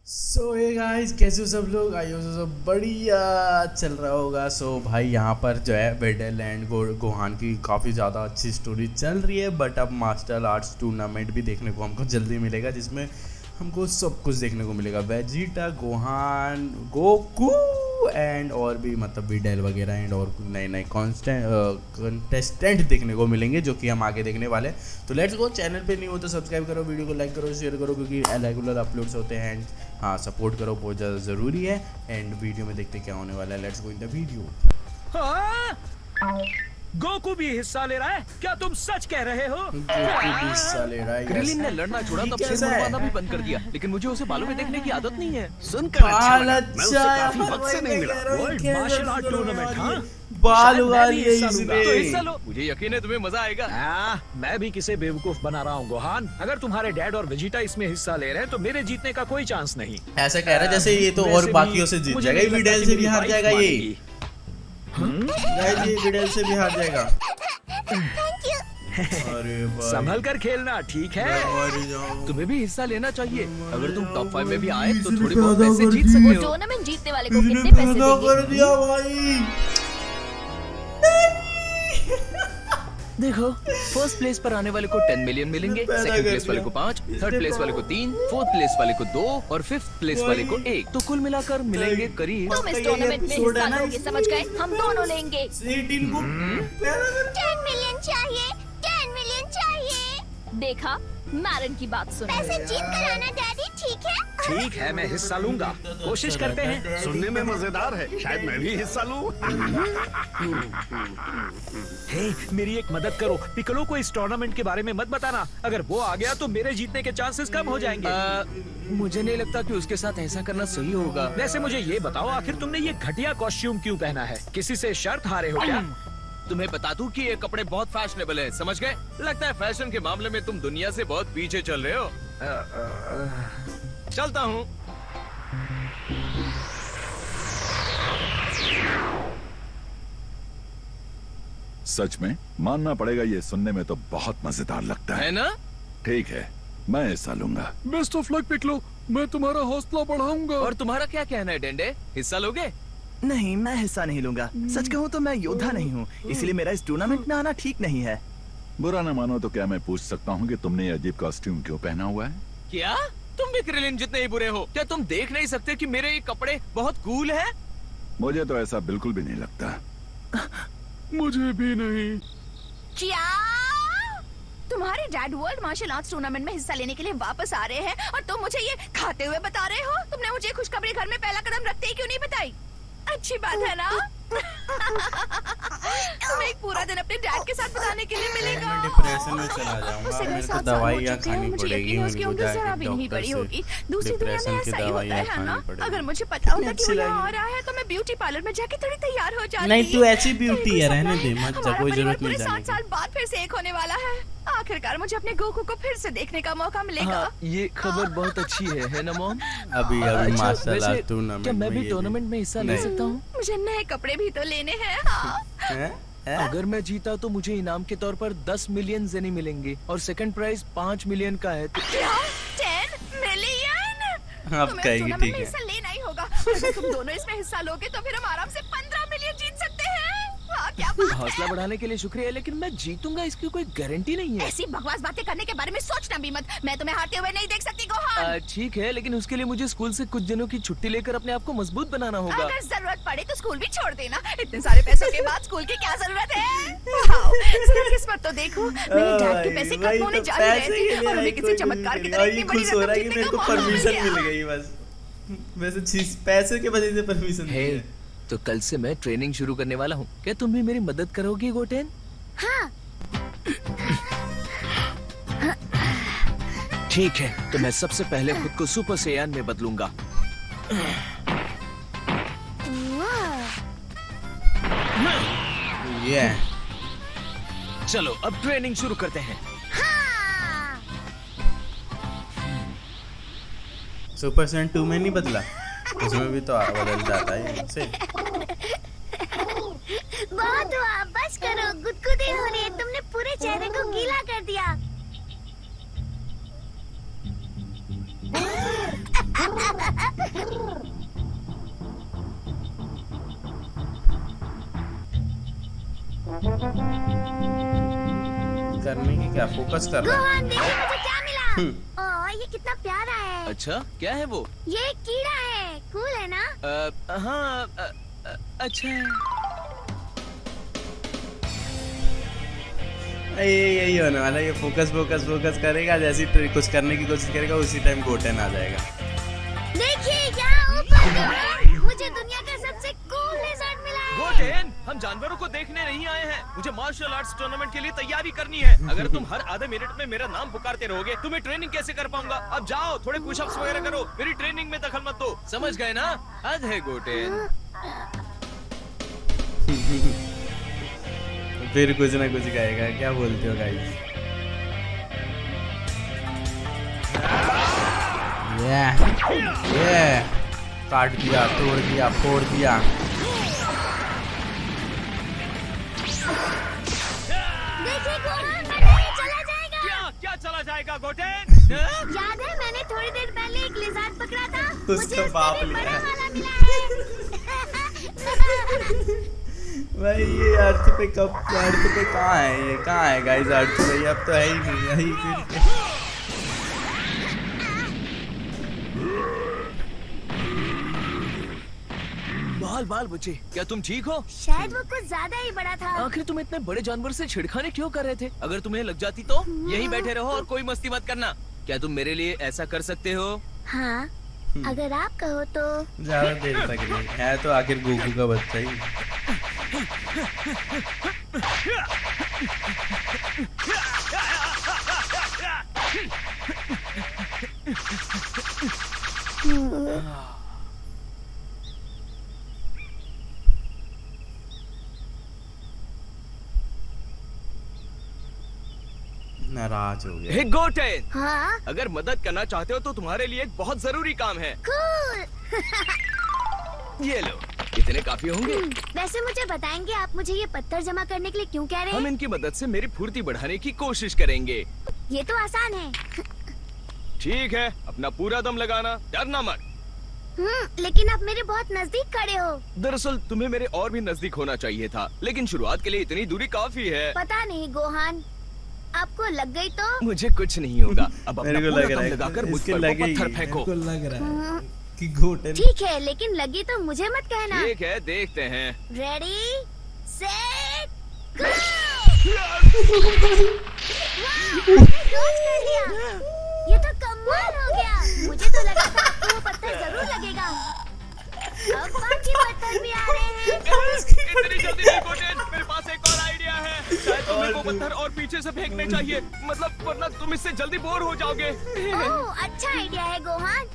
Hey guys, कैसे हो सब लोग। आई हो सब बढ़िया चल रहा होगा। भाई यहाँ पर जो है वेडल एंड गोहान की काफ़ी ज़्यादा अच्छी स्टोरी चल रही है। बट अब मार्शल आर्ट्स टूर्नामेंट भी देखने को हमको जल्दी मिलेगा, जिसमें हमको सब कुछ देखने को मिलेगा। वेजिटा, गोहान, गोकू एंड और भी मतलब विडेल वगैरह एंड और नए नए कंटेस्टेंट देखने को मिलेंगे, जो कि हम आगे देखने वाले हैं। तो लेट्स गो। चैनल पे नहीं हो तो सब्सक्राइब करो, वीडियो को लाइक करो, शेयर करो, क्योंकि रेगुलर अपलोड्स होते हैं। एंड हाँ, सपोर्ट करो, बहुत ज़्यादा ज़रूरी है। एंड वीडियो में देखते क्या होने वाला है। Let's go in the video. Goku भी हिस्सा ले रहा है? क्या तुम सच कह रहे हो? गोकू भी हिस्सा ले रहा है। क्रिलिन ने लड़ना छोड़ा तब से कैसा है? मुड़वाना भी बंद कर दिया, लेकिन मुझे उसे बालों में देखने की आदत नहीं है। सुनकर अच्छा बाल लगा। अच्छा मैं उससे काफी है, वक्त से नहीं मिला। वर्ल्ड मार्शल आर्ट टूर्नामेंट, हाँ? बाल शायद उगा मैं भी लिए हिस्सा लूंगा। तो हिस्सा इसने। लो। मुझे यकीन है तुम्हें मजा आएगा। मैं भी किसे बेवकूफ बना रहा हूँ गोहान। अगर तुम्हारे डैड और वेजिटा इसमें हिस्सा ले रहे हैं तो मेरे जीतने का कोई चांस नहीं। ऐसा कह रहा है जैसे ये तो वैसे और भी बाकियों से जीत मुझे जाएगा, नहीं लगता विडेल कि से भी मेरी हार वाइफ जाएगा ये। मानेगी। गाइस, ये विडेल से भी हार जाएगा। अरे भाई, संभल कर खेलना, ठीक है? मर जाऊं। तुम्हें भी हिस्सा लेना चाहिए। अगर तुम टॉप 5 में भी आए तो इसने थोड़े बहुत पैदा पैसे कर जीत दिए। सकते हो। टूर्नामेंट जीतने वाले को इसने कितने पैसे पैदा देंगे? कर दिया भाई। देखो, फर्स्ट प्लेस पर आने वाले को 10 मिलियन मिलेंगे, पैदा सेकंड कर प्लेस वाले दिया। को 5, इसने थर्ड प्लेस वाले को 3, फोर्थ प्लेस वाले को 2 और फिफ्थ प्लेस वाले को 1। तो कुल मिलाकर मिलेंगे करीब तुम इस ये टूर्नामेंट में एपिसोड हिस्सा है ना, लोगे, समझ गए? हम दोनों लेंगे। 18 को पैदा कर 10 मिलियन चाहिए, 10 मिलियन चाहिए। देखा, मैरन की बात सुनो। पैसे जीत कर आना डैडी, ठीक है? ठीक है, मैं हिस्सा लूंगा। कोशिश करते हैं। सुनने में मजेदार है, शायद मैं भी हिस्सा लूं। हे, मेरी एक मदद करो। पिकलो को इस टूर्नामेंट के बारे में मत बताना। अगर वो आ गया तो मेरे जीतने के चांसेस कम हो जाएंगे। मुझे नहीं लगता कि उसके साथ ऐसा करना सही होगा। वैसे मुझे ये बताओ, आखिर तुमने ये घटिया कॉस्ट्यूम क्यों पहना है? किसी से शर्त हारे हो क्या? तुम्हें बता दूं कि ये कपड़े बहुत फैशनेबल हैं, समझ गए? लगता है फैशन के मामले में तुम दुनिया से बहुत पीछे चल रहे हो। चलता हूँ। सच में मानना पड़ेगा, ये सुनने में तो बहुत मजेदार लगता है। है ना? ठीक है, मैं हिस्सा लूंगा। बेस्ट ऑफ लक पिकलो, मैं तुम्हारा हौसला बढ़ाऊंगा। और तुम्हारा क्या कहना है डेंडे? हिस्सा लोगे? नहीं, मैं हिस्सा नहीं लूंगा। सच कहूँ तो मैं योद्धा नहीं हूँ, इसलिए मेरा इस टूर्नामेंट में आना ठीक नहीं है। बुरा न मानो तो क्या मैं पूछ सकता हूँ कि तुमने ये अजीब कॉस्ट्यूम क्यों पहना हुआ है? क्या? तुम भी क्रिलिन जितने ही बुरे हो। क्या तुम देख नहीं सकते कि मेरे ये कपड़े बहुत कूल हैं? मुझे तो ऐसा बिल्कुल भी नहीं लगता। मुझे भी नहीं। क्या? तुम्हारे dad world martial arts tournament में हिस्सा लेने के लिए वापस आ रहे हैं और तुम मुझे ये खाते हुए बता रहे हो? तुमने मुझे खुशखबरी घर में पहला कदम रखते ही क्यों नहीं बताई? अच्छी बात है ना? तुम्हें एक पूरा दिन अपने डैड के साथ बिताने के लिए मिलेगा। मैं डिप्रेशन में चला जाऊंगा। उसे मेरे को 7 साल हो दवाइयाँ चुके हैं, खानी मुझे पड़ेगी। यकीन है उसकी मेरे को उम्र जरा जाके भी नहीं डॉक्टर बड़ी से होगी। दूसरी दुनिया डिप्रेशन में की ऐसा ही होता दवाइयाँ है ना? खानी पड़ेगी। अगर मुझे पता होता कि वो अच्छी यहाँ आ लगेगी। रहा है तो मैं ब्यूटी पार्लर में जाके थोड़ी तैयार हो जाती। नहीं, तू ऐसी ब्यूटी है, मेरे को रहने दे, सपना है, मत जा, हमारा कोई परिवार जरूरत नहीं पूरे जाने 7 साल बाद फिर से एक होने वाला है। आखिरकार मुझे अपने गोकू को फिर से देखने का मौका मिलेगा। हाँ, ये खबर बहुत अच्छी है ना मॉम? अभी अच्छा, मार्शल वैसे आर्ट टूर्नामेंट क्या मैं भी ये टूर्नामेंट में हिस्सा ले नहीं। सकता हूँ? मुझे नए कपड़े भी तो लेने हैं। हाँ। हैं? हैं? अगर मैं जीता तो मुझे इनाम के तौर पर 10 मिलियन जेनी मिलेंगे और सेकंड प्राइज 5 मिलियन का है। क्या? 10 मिलियन? अब तुम्हें कहेगी टूर्नामेंट ठीक में है। हिस्सा लेना ही होगा। अगर तुम दोनों इसमें हिस्सा लोगे तो फिर हम आराम से 15 मिलियन जीत सकते हैं। हाँ, क्या बात है? हौसला बढ़ाने के लिए शुक्रिया, लेकिन मैं जीतूंगा इसकी कोई गारंटी नहीं है। ऐसी बकवास बातें करने के बारे में सोचना भी मत। मैं तुम्हें हारते हुए नहीं देख सकती गोहान। ठीक है, लेकिन उसके लिए मुझे स्कूल से कुछ दिनों की छुट्टी लेकर अपने आप को मजबूत बनाना होगा। अगर जरूरत पड़े तो स्कूल भी छोड़ देना। इतने सारे पैसों के बाद स्कूल की क्या जरूरत है? वाओ, जरा किस्मत तो देखो। मेरे डैड के पैसे खत्म होने जा ही रहे थे और हमें किसी चमत्कार की तरह इतनी बड़ी खुश हो रकम रहा है कि जीतने मेरे का को मौका मिल परमिशन गया। मिल गई बस। वैसे पैसे के वजह से परमिशन हे, तो कल से मैं ट्रेनिंग शुरू करने वाला हूँ। क्या तुम भी मेरी मदद करोगी गोटेन? हाँ। ठीक है, तो मैं सबसे पहले खुद को सुपर सैयान में बदलूंगा। ये चलो अब ट्रेनिंग शुरू करते हैं। सुपर सैयन 2 में नहीं बदला, उसमें भी तो बदल जाता है इससे। बहुत हुआ, बस करो। गुदगुदी हो रही है, तुमने पूरे चेहरे को गीला कर दिया। करने की क्या, फोकस कर रहा है। गोहान देखिए मुझे क्या मिला। ओह ये कितना प्यारा है। अच्छा क्या है वो? ये एक कीड़ा है, कूल है ना? हाँ अच्छा है। यही होने वाला है, ये फोकस करेगा, जैसे ही कुछ करने की कोशिश करेगा उसी टाइम गोटेन आ जाएगा। देखिए यहाँ ऊपर गोहान, मुझे दुनिया का सबसे कूल लिज़र्ड मिला है। गोटेन, हम जानवरों को देखने नहीं आए हैं, मुझे मार्शल आर्ट्स टूर्नामेंट के लिए तैयारी करनी है। अगर तुम हर आधे मिनट में मेरा नाम पुकारते रहोगे तो मैं ट्रेनिंग कैसे कर पाऊंगा? अब जाओ, थोड़े पुशअप्स वगैरह करो, मेरी ट्रेनिंग में दखल मत दो, समझ गए ना? हद है गोटेन। फिर कुछ ना कुछ कहेगा, क्या बोलते हो गाइस? ये काट दिया, तोड़ दिया, फोड़ दिया। देखिए गोहान, ये चला जाएगा। क्या चला जाएगा गोटेन? याद है मैंने थोड़ी देर पहले एक लिज़र्ड पकड़ा था, मुझे उसका उससे बाप भी लिया बड़ा है। वाला मिला है। भाई ये अर्थ पे कहाँ है, ये कहाँ है गाइस? अर्थ पे अब तो है ही नहीं, यही फिर बाल बच्चे, क्या तुम ठीक हो? शायद वो कुछ ज्यादा ही बड़ा था। आखिर तुम इतने बड़े जानवर से छिड़खाने क्यों कर रहे थे? अगर तुम्हें लग जाती तो यहीं बैठे रहो और कोई मस्ती मत करना। क्या तुम मेरे लिए ऐसा कर सकते हो? हाँ, अगर आप कहो तो। ज्यादा देर तक नहीं है, तो आखिर गोकू का बच्चा ही। नाराज हो गया। हे गोटेन, हाँ, अगर मदद करना चाहते हो तो तुम्हारे लिए एक बहुत जरूरी काम है। कूल। ये लो, इतने काफी होंगे। वैसे मुझे बताएंगे आप मुझे ये पत्थर जमा करने के लिए क्यों कह रहे हम हैं? इनकी मदद से मेरी फुर्ती बढ़ाने की कोशिश करेंगे। ये तो आसान है। ठीक है, अपना पूरा दम लगाना, डरना मत। लेकिन आप मेरे बहुत नजदीक खड़े हो। दरअसल तुम्हें मेरे और भी नजदीक होना चाहिए था, लेकिन शुरुआत के लिए इतनी दूरी काफी है। पता नहीं गोहान, आपको लग गई तो? मुझे कुछ नहीं होगा। अब अपना मेरे को पूरा लग दम रहा है लगाकर मुझ इसके पर लगेगी, पत्थर फेंको। मेरे को लग रहा है हम्म, कि गोटेन। ठीक है, लेकिन लगी तो मुझे मत कहना। ठीक है, देखते हैं। Ready set go. कर लिया, ये तो कमाल हो गया। मुझे तो लगा था आपको वो पत्थर जरूर लगेगा। अब बाकी पत्थर भी आ रहे हैं। इतनी जल्दी नहीं गोटेन, मेरे पास एक और आइडिया है। शायद तुम्हें वो पत्थर और पीछे से फेंकने चाहिए, मतलब वरना तुम इससे जल्दी बोर हो जाओगे। ओह, अच्छा आइडिया है गोहान।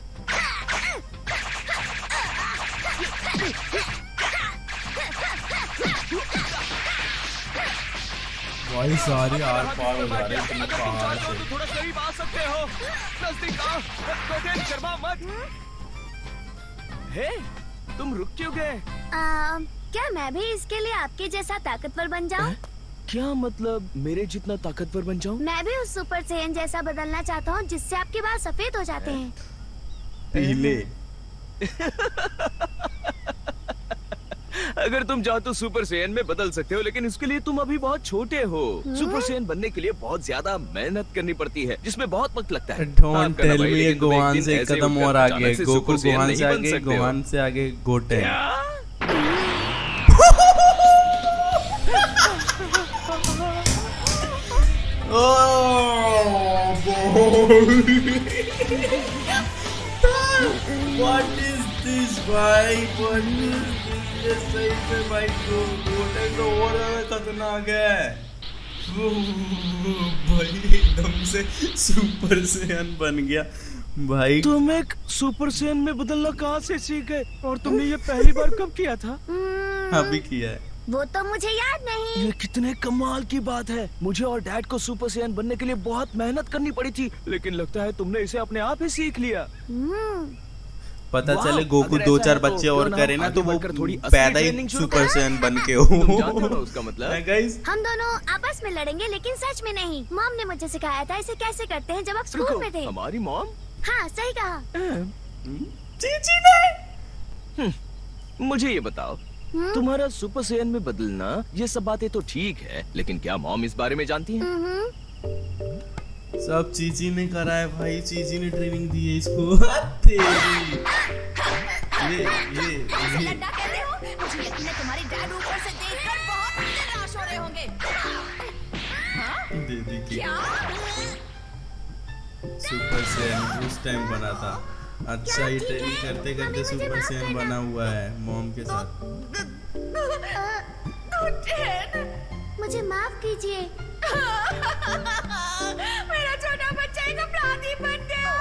भाई सारे आर पार हो जा रहे हैं इतने अगर तुम पहाड़ चाहते हो से। तो थोड़ा करीब आ सकते हो। नजदीक आओ। गोटेन, शर्मा मत। हे, तुम रुक क्यों गए? क्या मैं भी इसके लिए आपके जैसा ताकतवर बन जाऊं? क्या मतलब मेरे जितना ताकतवर बन जाऊं? मैं भी उस सुपर सेयन जैसा बदलना चाहता हूँ जिससे आपके बाल सफेद हो जाते हैं। पीले। अगर तुम चाहो तो सुपर सेयन में बदल सकते हो, लेकिन इसके लिए तुम अभी बहुत छोटे हो। सुपर सेयन बनने के लिए बहुत ज्यादा मेहनत करनी पड़ती है, जिसमें बहुत वक्त लगता है। डोंट टेल मी ये गोहान से एक कदम और आगे, गोकू गोहान से आगे, गोहान से आगे गोटेन। What is this भाई? What is this? ये सही में भाई गोटेन तो और ज्यादा खतरनाक है। भाई एकदम से सुपर सेयन बन गया भाई। तुम एक सुपर सेयन में बदलना कहाँ से सीख गए? और तुमने ये पहली बार कब किया था? अभी किया है। वो तो मुझे याद नहीं। ये कितने कमाल की बात है। मुझे और डैड को सुपर सेयन बनने के लिए बहुत मेहनत करनी पड़ी थी, लेकिन लगता है तुमने इसे अपने आप ही सीख लिया। पता वाह, चले गोकू अगर दो ऐसा चार है तो बच्चे क्यों और ना करे ना आगे तो वो बढ़कर थोड़ी असली पैदा ही ट्रेनिंग शुरू सुपर करें? सेयन बन के तुम हो। जानते हो ना उसका मतलब? गाइस हम दोनों आपस में लड़ेंगे, लेकिन सच में नहीं। मॉम ने मुझे सिखाया था इसे कैसे करते हैं जब आप स्कूल में थे। हमारी मॉम? हाँ, सही कहा। चीची ने मुझे ये बताओ, तुम्हारा सुपर सैयन में बदलना ये सब बातें तो ठीक है, लेकिन क्या मॉम इस बारे में जानती है? सब चीची ने करा है भाई, चीची ने ट्रेनिंग दी है इसको। तेरी ये लड्डा कहते हो? मुझे यकीन है तुम्हारे डैड ऊपर से देखकर बहुत निराश हो रहे होंगे। दे दी कि क्या? सुपर सैयन उस टाइम बना था। अच्छा, ये ट्रेनिंग करते करते सुपर सैयन बना हुआ है मॉम के साथ। मुझे माफ कीजिए। मेरा छोटा बच्चा एक अपराधी बन गया।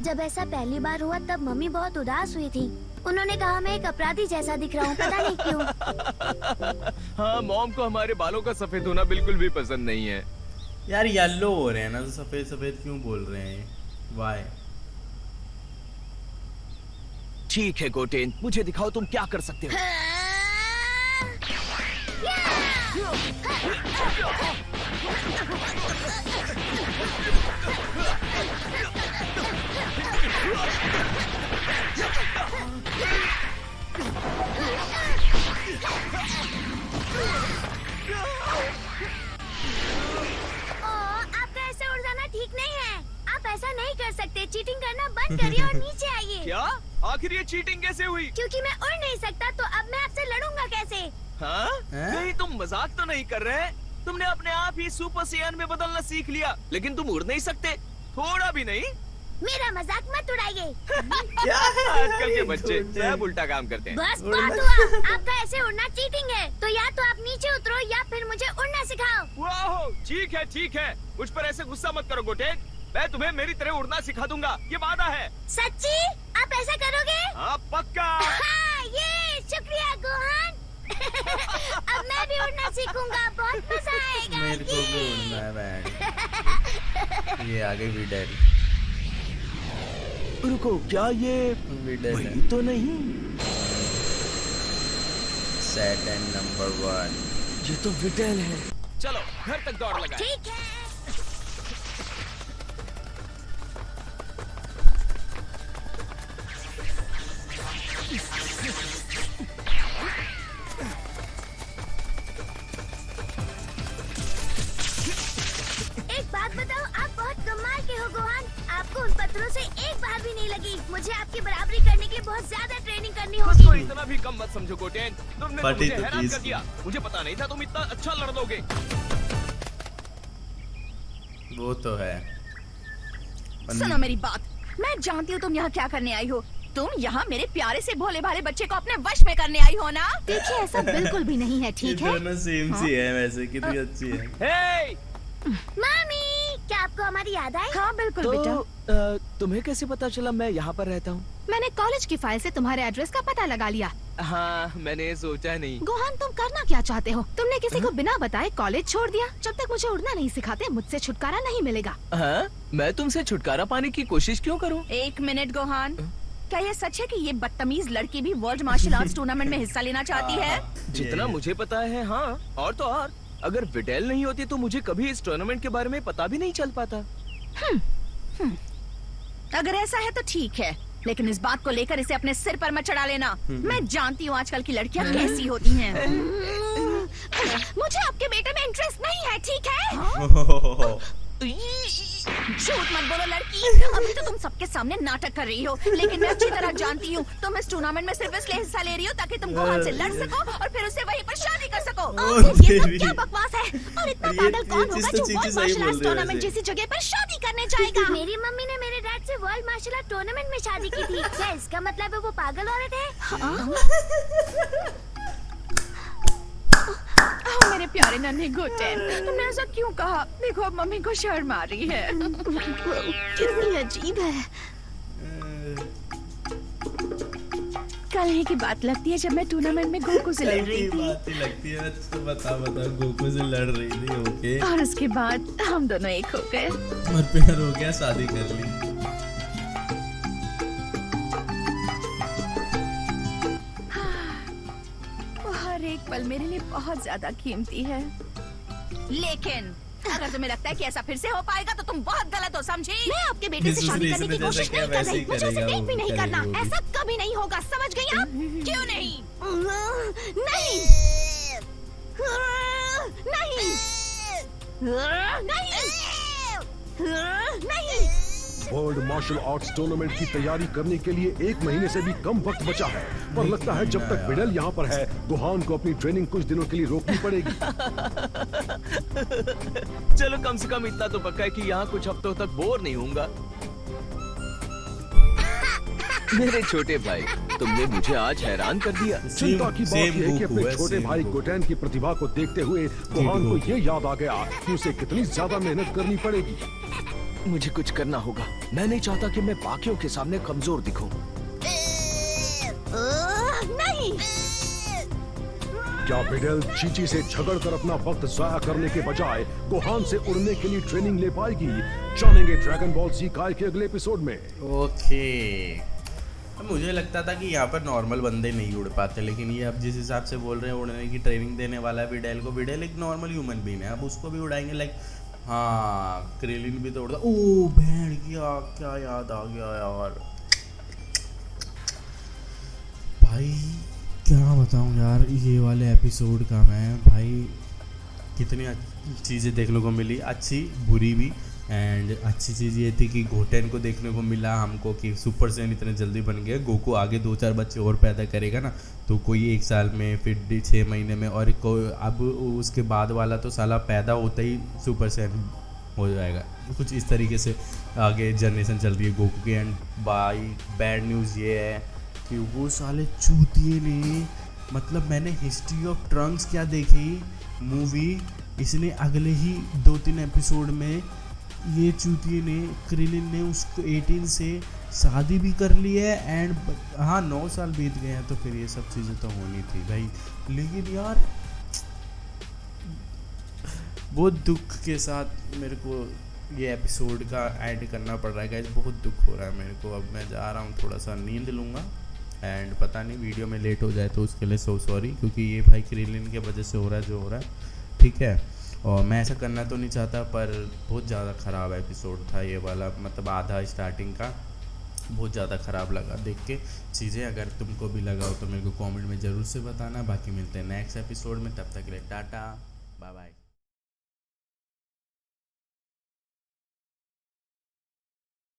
जब ऐसा पहली बार हुआ तब मम्मी बहुत उदास हुई थी। उन्होंने कहा मैं एक अपराधी जैसा दिख रहा हूँ, पता नहीं क्यों। हाँ, मॉम को हमारे बालों का सफेद होना बिल्कुल भी पसंद नहीं है। यार येलो हो रहे हैं ना, तो सफेद सफेद क्यों बोल रहे हैं? वाई? ठीक है गोटेन, मुझे दिखाओ तुम क्या कर सकते हो। आपका ऐसे उड़ जाना ठीक नहीं है। आप ऐसा नहीं कर सकते। चीटिंग करना बंद करिए और नीचे आइए। क्या? आखिर ये चीटिंग कैसे हुई? क्योंकि मैं उड़ नहीं सकता तो अब मैं आपसे लड़ूंगा कैसे? हाँ? हैं? नहीं, तुम मजाक तो नहीं कर रहे? तुमने अपने आप ही सुपर सैयन में बदलना सीख लिया, लेकिन तुम उड़ नहीं सकते, थोड़ा भी नहीं। मेरा मजाक मत उड़ाइए। आजकल के बच्चे सब उल्टा काम करते हैं। बस बात हुआ। आपका ऐसे उड़ना चीटिंग है, तो या तो आप नीचे उतरो या फिर मुझे उड़ना सिखाओ। वाह, ठीक है ठीक है, मुझ पर ऐसे गुस्सा मत करो गोटेन, मैं तुम्हें मेरी तरह उड़ना सिखा दूंगा, ये वादा है। सच्ची? आप ऐसा करोगे? हाँ पक्का। हाँ, ये शुक्रिया गोहान। अब मैं भी उड़ना सीखूंगा, बहुत मजा आएगा। मेरे को भी उड़ना है बैंड। ये आगे विडल रुको, क्या ये विडल है? वही तो नहीं? Saturn number 1। ये तो विटेल है। चलो घर तक दौड़ लगाए। ठीक है। एक बात बताओ, आप बहुत कमाल के हो गोहान। आपको उन पत्थरों से एक बार भी नहीं लगी। मुझे आपकी बराबरी करने के लिए बहुत ज्यादा ट्रेनिंग करनी खुद को होगी। इतना भी कम मत समझो गोटेन, तुमने तो पार्टी मुझे तो हैरान तीस कर दिया। मुझे पता नहीं था तुम इतना अच्छा लड़ लोगे। वो तो है। सुनो मेरी बात, मैं जानती हूँ तुम यहाँ क्या करने आई हो। तुम यहाँ मेरे प्यारे से भोले भाले बच्चे को अपने वश में करने आई हो ना? देखिए, ऐसा बिल्कुल भी नहीं है, ठीक है? दोनों सेम सी है वैसे, कितनी अच्छी है। हे! मामी, क्या आपको हमारी याद आई? हाँ बिल्कुल तो बेटा। तुम्हें कैसे पता चला मैं यहाँ पर रहता हूँ? मैंने कॉलेज की फाइल से तुम्हारे एड्रेस का पता लगा लिया। हाँ, मैंने सोचा नहीं। गोहान, तुम करना क्या चाहते हो? तुमने किसी को बिना बताए कॉलेज छोड़ दिया। जब तक मुझे उड़ना नहीं सिखाते मुझसे छुटकारा नहीं मिलेगा। हाँ? मैं तुमसे छुटकारा पाने की कोशिश क्यों करूँ? एक मिनट गोहान, क्या ये सच है कि ये बदतमीज लड़की भी वर्ल्ड मार्शल आर्ट्स टूर्नामेंट में हिस्सा लेना चाहती है? जितना मुझे पता है, हाँ। और तो और, अगर विटेल नहीं होती तो मुझे कभी इस टूर्नामेंट के बारे में पता भी नहीं चल पाता। अगर ऐसा है तो ठीक है, लेकिन इस बात को लेकर इसे अपने सिर पर मत चढ़ा लेना। मैं जानती हूँ आजकल की लड़कियाँ कैसी होती हैं। मुझे आपके बेटे में इंटरेस्ट नहीं है, ठीक है? झूठ मत बोलो लड़की, अभी तो तुम सबके सामने नाटक कर रही हो, लेकिन मैं अच्छी तरह जानती हूँ तुम इस टूर्नामेंट में सिर्फ इसलिए हिस्सा ले रही हो ताकि तुम गोहान से लड़ सको और फिर उससे वहीं पर शादी कर सको। ये सब क्या बकवास है? और इतना ये- पागल ये कौन चीज़ होगा तो जो चीज़ वर्ल्ड सही मार्शल बोल आर्ट्स रहे हो टूर्नामेंट वैसे। जैसी जगह पर शादी करने जाएगा? मेरी मम्मी ने मेरे डैड से वर्ल्ड मार्शल आर्ट टूर्नामेंट में शादी की थी। क्या इसका मतलब है वो पागल औरत है? मेरे प्यारे नन्हे गोटेन, तुमने ऐसा क्यों कहा? देखो अब मम्मी को शर्म आ रही है। कितनी अजीब है। कल ही की बात लगती है जब मैं टूर्नामेंट में गोकू से लड़ रही थी, बात ही लगती है। तो बता गोकू से लड़ रही थी, ओके। और उसके बाद हम दोनों एक हो गए और प्यार हो गया, शादी कर ली। वो हर एक पल मेरे लिए बहुत ज्यादा कीमती है, लेकिन अगर तुम्हें लगता है कि ऐसा फिर से हो पाएगा तो तुम बहुत गलत हो, समझी? मैं आपके बेटे से शादी करने की कोशिश नहीं कर रही, मुझे उसे डेट भी नहीं करना, ऐसा कभी नहीं होगा, समझ गई आप? क्यों नहीं? नहीं नहीं नहीं नहीं। वर्ल्ड मार्शल आर्ट्स टूर्नामेंट की तैयारी करने के लिए 1 महीने से भी कम वक्त बचा है, पर लगता है जब तक बिडेल यहाँ पर है गोहान को अपनी ट्रेनिंग कुछ दिनों के लिए रोकनी पड़ेगी। चलो कम से कम इतना तो पक्का है कि यहाँ कुछ हफ्तों तक बोर नहीं होऊंगा। मेरे छोटे भाई, तुमने मुझे आज हैरान कर दिया। चिंता की बात यह है कि अपने छोटे भाई गोटेन की प्रतिभा को देखते हुए गोहान को ये याद आ गया कि उसे कितनी ज्यादा मेहनत करनी पड़ेगी। मुझे कुछ करना होगा, मैं नहीं चाहता कि मैं बाकियों के सामने कमजोर दिखूं। नहीं। क्या बिडेल चीची से झगड़कर अपना वक्त जाया करने के बजाय गोहान से उड़ने के लिए ट्रेनिंग ले पाएगी? जानेंगे ड्रैगन बॉल ज़ी काय के अगले एपिसोड में। ओके, मुझे लगता था कि यहाँ पर नॉर्मल बंदे नहीं उड़ पाते, लेकिन ये अब जिस हिसाब से बोल रहे हैं उड़ने की ट्रेनिंग देने वाला है बिडेल को। बिडेल एक नॉर्मल ह्यूमन बीइंग है, अब उसको भी उड़ाएंगे। लाइक हाँ, क्रेलिन भी तो उड़ता। ओ बैंड क्या याद आ गया यार भाई, क्या बताऊँ यार, ये वाले एपिसोड का मैं भाई कितनी चीज़ें देखने को मिली, अच्छी बुरी भी। एंड अच्छी चीज़ ये थी कि गोटेन को देखने को मिला हमको कि सुपर सैयन इतने जल्दी बन गए। गोकू आगे 2-4 बच्चे और पैदा करेगा ना, तो कोई 1 साल में, फिर 6 महीने में, और कोई अब उसके बाद वाला तो साला पैदा होता ही सुपर सैयन हो जाएगा। कुछ इस तरीके से आगे जनरेशन चल रही है गोकू की। एंड भाई बैड न्यूज़ ये है कि वो साले चूतिए ने, मतलब मैंने हिस्ट्री ऑफ ट्रंक्स क्या देखी मूवी, इसने अगले ही 2-3 एपिसोड में ये चूतिए ने, क्रिलिन ने उसको 18 से शादी भी कर ली है। एंड हाँ 9 साल बीत गए हैं, तो फिर ये सब चीज़ें तो होनी थी भाई। लेकिन यार बहुत दुख के साथ मेरे को ये एपिसोड का ऐड करना पड़ रहा है गाइस, बहुत दुख हो रहा है मेरे को। अब मैं जा रहा हूँ, थोड़ा सा नींद लूँगा। एंड पता नहीं वीडियो में लेट हो जाए तो उसके लिए सो सॉरी, क्योंकि ये भाई क्रिलिन के वजह से हो रहा है जो हो रहा है, ठीक है। और मैं ऐसा करना तो नहीं चाहता, पर बहुत ज़्यादा ख़राब एपिसोड था ये वाला, मतलब आधा स्टार्टिंग का बहुत ज़्यादा ख़राब लगा देख के चीज़ें। अगर तुमको भी लगा हो तो मेरे को कमेंट में ज़रूर से बताना। बाकी मिलते हैं नेक्स्ट एपिसोड में, तब तक के लिए टाटा बाय बाय।